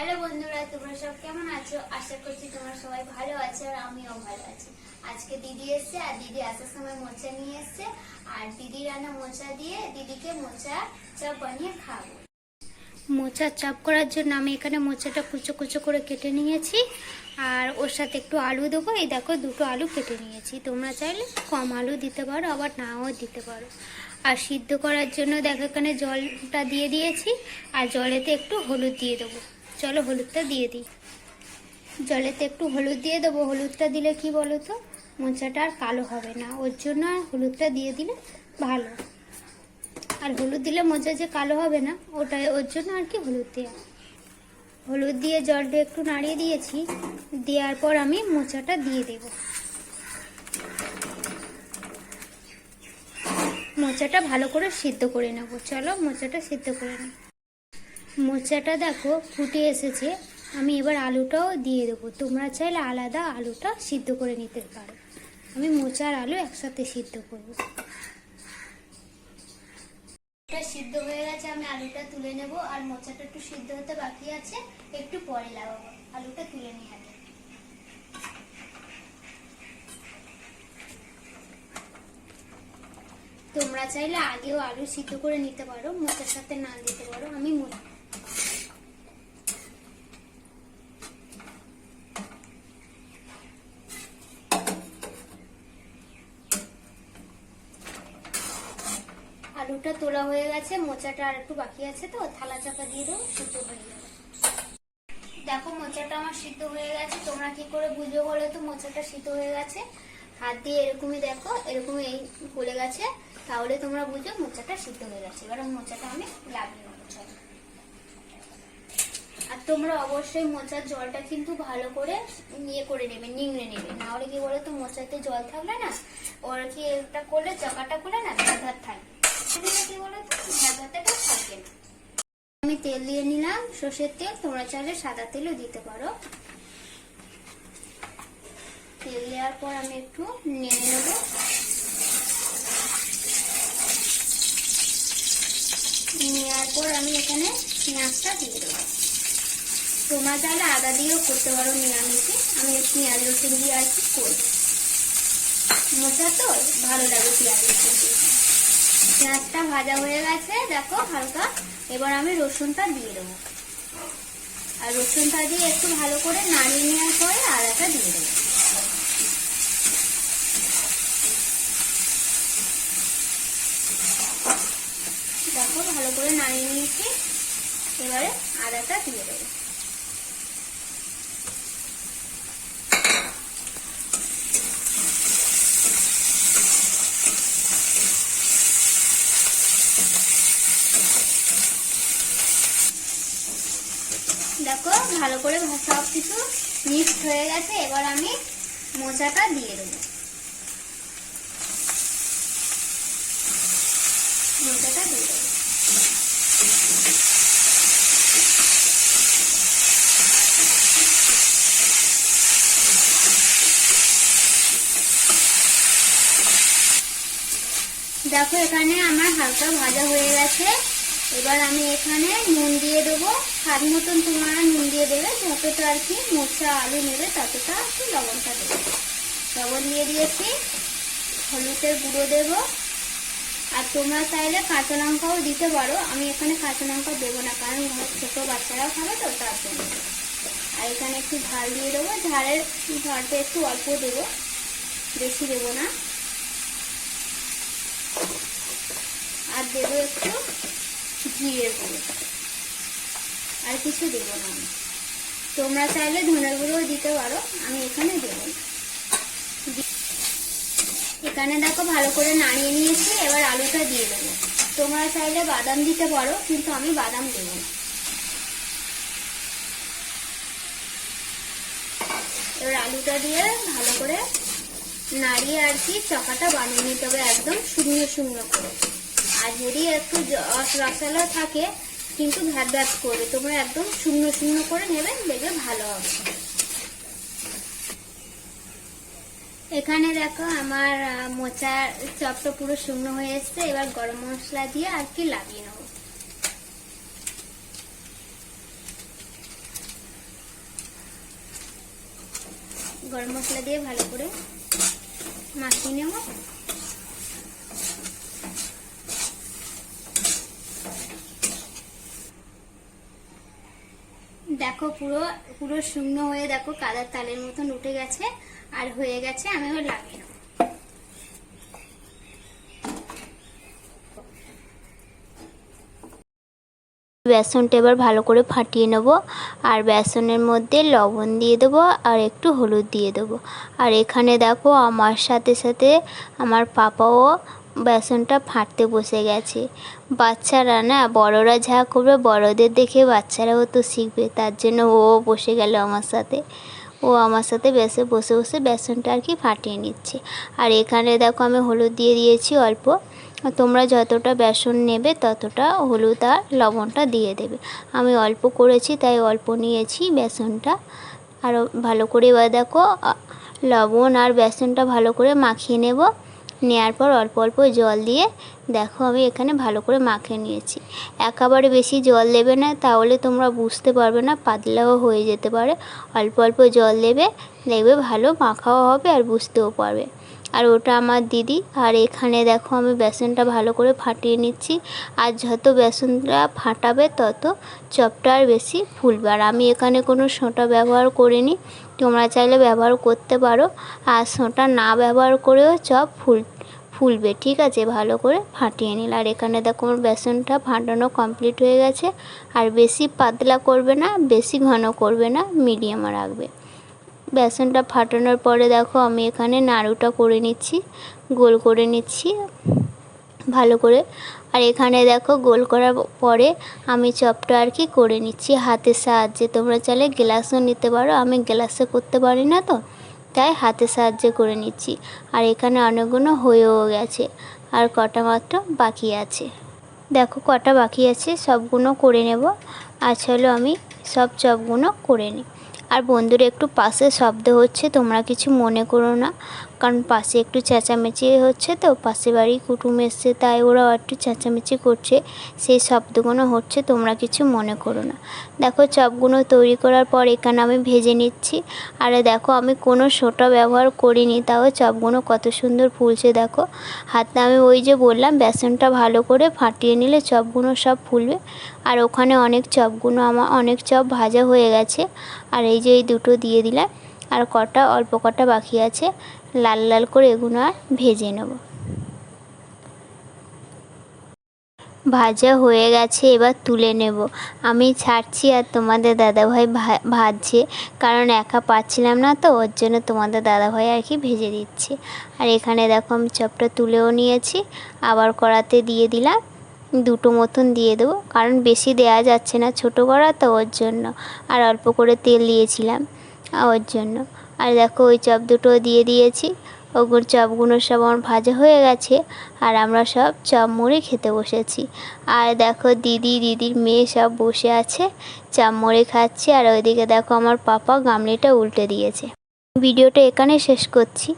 Hello বন্ধুরা, তোমরা সব কেমন আছো? আশা করছি তোমরা সবাই ভালো আছো আর আমিও ভালো আছি। আজকে দিদি এসছে আর দিদি আসার সময় মোচা নিয়ে এসছে আর দিদি রান্না মোচা দিয়ে দিদিকে মোচা চপ বানিয়ে খাবো। মোচা চপ করার জন্য আমি এখানে মোচাটা কুচো কুচো করে কেটে নিয়েছি আর ওর সাথে একটু আলু দেবো। এই দেখো, দুটো আলু কেটে নিয়েছি। তোমরা চাইলে কম আলু দিতে পারো, আবার নাও দিতে পারো। আর সিদ্ধ করার জন্য দেখো এখানে জলটা দিয়ে দিয়েছি আর জলেতে একটু হলুদ দিয়ে দেবো। চলো হলুদটা দিয়ে দিই। জলেতে একটু হলুদ দিয়ে দেবো। হলুদটা দিলে কি বলো তো, মোচাটা আর কালো হবে না, ওর জন্য আর হলুদটা দিয়ে দিলে ভালো। আর হলুদ দিলে মোচা যে কালো হবে না, ওর জন্য আর কি হলুদ দেওয়া। হলুদ দিয়ে জলটা একটু নাড়িয়ে দিয়েছি। দেওয়ার পর আমি মোচাটা দিয়ে দেব। মোচাটা ভালো করে সিদ্ধ করে নেব। চলো মোচাটা সিদ্ধ করে নেব। মোচাটা দেখো ফুটে এসেছে। আমি এবার আলুটাও দিয়ে দেবো। তোমরা চাইলে আলাদা আলুটা সিদ্ধ করে নিতে পারো। আমি মোচা আর আলু একসাথে সিদ্ধ করবো। সিদ্ধ হয়ে গেছে, আমি আলুটা তুলে নেব। আর মোচাটা একটু সিদ্ধ হতে বাকি আছে, একটু পরে লাগাবো। আলুটা তুলে নিয়ে আগে। তোমরা চাইলে আগেও আলু সিদ্ধ করে নিতে পারো, মোচার সাথে না দিতে পারো। আমি আলুটা তোলা হয়ে গেছে, মোচাটা আর একটু বাকি আছে, তো থালা চাপা দিয়ে দেবো, সিদ্ধ হয়ে যাবে। দেখো মোচাটা আমার সিদ্ধ হয়ে গেছে। তোমরা কি করে বুঝবে বলো তো মোচাটা সিদ্ধ হয়ে গেছে? হাত দিয়ে এরকমই দেখো, এরকমই এই গলে গেছে, তাহলে তোমরা বুঝো মোচাটা সিদ্ধ হয়ে গেছে। এবার মোচাটা আমি লাগিয়ে নেবো। আর তোমরা অবশ্যই মোচার জলটা কিন্তু ভালো করে ইয়ে করে নেবে, নিংড়ে নেবে, না হলে কি বলো তো মোচাতে জল থাকলে না, ওর কি একটা করলে চাকাটা করলে না ধার থাকবে, কি বলো তো ধারটা থাকবে না। আমি তেল দিয়ে নিলাম, সর্ষের তেল। তোমরা চাইলে সাদা তেলও দিতে পারো। তেল দেওয়ার পর আমি একটু নেড়ে নেব। নেওয়ার পর আমি এখানে পেঁয়াজটা দিয়ে দেবো। তোমরা চাইলে আদা দিয়েও করতে পারো নিরামিষে। আমি পেঁয়াজ রসুন দিয়ে আর কি করবো, মোচা তো ভালো লাগে পেঁয়াজ রসুন দিয়ে। পেঁয়াজটা ভাজা হয়ে গেছে দেখো হালকা। এবার আমি রসুনটা দিয়ে দেবো। আর রসুনটা দিয়ে একটু ভালো করে নাড়িয়ে নেওয়ার পরে আদাটা দিয়ে দেবো। দেখো ভালো করে নাড়িয়ে নিয়েছি। এবারে আদাটা দিয়ে দেবো। দেখো ভালো করে সব কিছু মিক্সড হয়ে গেছে। এবার আমি মোচাটা দিয়ে দেবো। মোচাটা দিয়ে দেবো। দেখো এখানে আমার হালকা ভাজা হয়ে গেছে। এবার আমি এখানে নুন দিয়ে দেবো। স্বাদ মতন তোমরা নুন দিয়ে দেবে, যতটা আর কি মোচা আলু নেবে ততটা আর কি লবণটা দেবে। লবণ দিয়ে দিয়েছি। হলুদের গুঁড়ো দেবো। আর তোমরা চাইলে কাঁচা লঙ্কাও দিতে পারো। আমি এখানে কাঁচা লঙ্কা দেবো না, কারণ ছোট বাচ্চারাও খাবে তো, তার জন্য। আর এখানে একটু ঝাল দিয়ে দেবো। ঝালের ঝালটা একটু অল্প দেবো, বেশি দেবো না। আর দেবো একটু জিরের গুঁড়ো, আর কিছু দেবো না। তোমরা চাইলে ধনের গুঁড়ো দিতে পারো, আমি এখানে দেবো। এখানে দেখো ভালো করে নাড়িয়ে নিয়েছি। এবার আলুটা দিয়ে দেবো। তোমরা চাইলে বাদাম দিতে পারো, কিন্তু আমি বাদাম দেবো না। এবার আলুটা দিয়ে ভালো করে নাড়িয়ে আর কি চকাটা বানিয়ে নিতে হবে, একদম শুকনো শুকনো করে। আর যদি একটু রসালো থাকে কিন্তু ভ্যাট করবে, তোমরা একদম শুকনো শুকনো করে নেবে, দেখবে ভালো হবে। এখানে দেখো আমার মোচার চপটা পুরো শুকনো হয়ে এসছে। এবার গরম মশলা দিয়ে আর কি লাগিয়ে নেবো। গরম মশলা দিয়ে ভালো করে মাখিয়ে নেব। দেখো পুরো পুরো শুকনো হয়ে দেখো কাদার তালের মতন উঠে গেছে আর হয়ে গেছে। আমি ওই লাগিয়ে নেব। বেসনটা এবার ভালো করে ফাটিয়ে নেব আর বেসনের মধ্যে লবণ দিয়ে দেবো আর একটু হলুদ দিয়ে দেবো। আর এখানে দেখো আমার সাথে সাথে আমার পাপাও বেসনটা ফাটতে বসে গেছে। বাচ্চারা না, বড়রা যা করবে বড়দের দেখে বাচ্চারাও তো শিখবে, তার জন্য ও বসে গেল আমার সাথে। ও আমার সাথে বসে বসে বেসনটা আর কি ফাটিয়ে নিচ্ছে। আর এখানে দেখো আমি হলুদ দিয়ে দিয়েছি অল্প। তোমরা যতটা বেসন নেবে ততটা হলুদ আর লবণটা দিয়ে দেবে। আমি অল্প করেছি তাই অল্প নিয়েছি বেসনটা। আর ভালো করে এবার দেখো লবণ আর বেসনটা ভালো করে মাখিয়ে নেব। নেওয়ার পর অল্প অল্প জল দিয়ে দেখো আমি এখানে ভালো করে মাখিয়ে নিয়েছি। একেবারে বেশি জল দেবে না, তাহলে তোমরা বুঝতে পারবে না, পাতলাও হয়ে যেতে পারে। অল্প অল্প জল দেবে, দেখবে ভালো মাখাও হবে আর বুঝতেও পারবে। আর ওটা আমার দিদি। আর এখানে দেখো আমি বেসনটা ভালো করে ফাটিয়ে নিচ্ছি। আর যত বেসনটা ফাটাবে তত চপটা আর বেশি ফুলবে। আর আমি এখানে কোনো সোঁটা ব্যবহার করিনি, তোমরা চাইলে ব্যবহার করতে পারো। আর সোঁটা না ব্যবহার করেও চপ ফুলবে। ঠিক আছে, ভালো করে ফাটিয়ে নিল। আর এখানে দেখো আমার বেসনটা ফাটানো কমপ্লিট হয়ে গেছে। আর বেশি পাতলা করবে না, বেশি ঘন করবে না, মিডিয়ামে রাখবে। বেসনটা ফাটানোর পরে দেখো আমি এখানে নাড়ুটা করে নিচ্ছি, গোল করে নিচ্ছি ভালো করে। আর এখানে দেখো গোল করার পরে আমি চপটা আর কি করে নিচ্ছি হাতের সাহায্যে। তোমরা চাইলে গ্লাসও নিতে পারো, আমি গ্লাসে করতে পারি না তো তাই হাতের সাহায্যে করে নিচ্ছি। আর এখানে অনেকগুলো হয়েও গেছে আর কটা মাত্র বাকি আছে। দেখো কটা বাকি আছে, সবগুলো করে নেব। আর চলো আমি সব চপগুলো করে নিই। আর বন্ধুরা একটু পাশে শব্দ হচ্ছে, তোমরা কিছু মনে করো না, কারণ পাশে একটু চেঁচামেচি হচ্ছে তো, পাশে বাড়ি কুটুম এসছে তাই ওরাও একটু চেঁচামেচি করছে, সেই শব্দগুলো হচ্ছে, তোমরা কিছু মনে করো না। দেখো চপগুলো তৈরি করার পর এখানে আমি ভেজে নিচ্ছি। আর দেখো আমি কোনো সোঁটা ব্যবহার করিনি, তাও চপগুলো কত সুন্দর ফুলছে। দেখো হাতে আমি ওই যে বললাম বেসনটা ভালো করে ফাটিয়ে নিলে চপগুলো সব ফুলবে। আর ওখানে অনেক চপ ভাজা হয়ে গেছে। আর এই যে এই দুটো দিয়ে দিলাম, আর কটা অল্প কটা বাকি আছে, লাল লাল করে এগুলো আর ভেজে নেব। ভাজা হয়ে গেছে, এবার তুলে নেব। আমি ছাড়ছি আর তোমাদের দাদাভাই ভাজছে, কারণ একা পাচ্ছিলাম না তো, ওর জন্য তোমাদের দাদাভাই আর কি ভেজে দিচ্ছে। আর এখানে দেখো আমি চপটা তুলেও নিয়েছি, আবার কড়াতে দিয়ে দিলাম, দুটো মতন দিয়ে দেবো, কারণ বেশি দেওয়া যাচ্ছে না, ছোটো কড়া তো ওর জন্য। আর অল্প করে তেল দিয়েছিলাম ওর জন্য। আর দেখো ওই চপ দুটো দিয়ে দিয়েছি। ওগুলো চপগুলো সব আমার ভাজা হয়ে গেছে। আর আমরা সব চপ মুড়ি খেতে বসেছি। আর দেখো দিদির মেয়ে সব বসে আছে, চপ মুড়ি খাচ্ছে। আর ওইদিকে দেখো আমার পাপা গামলিটা উল্টে দিয়েছে। ভিডিওটা এখানে শেষ করছি।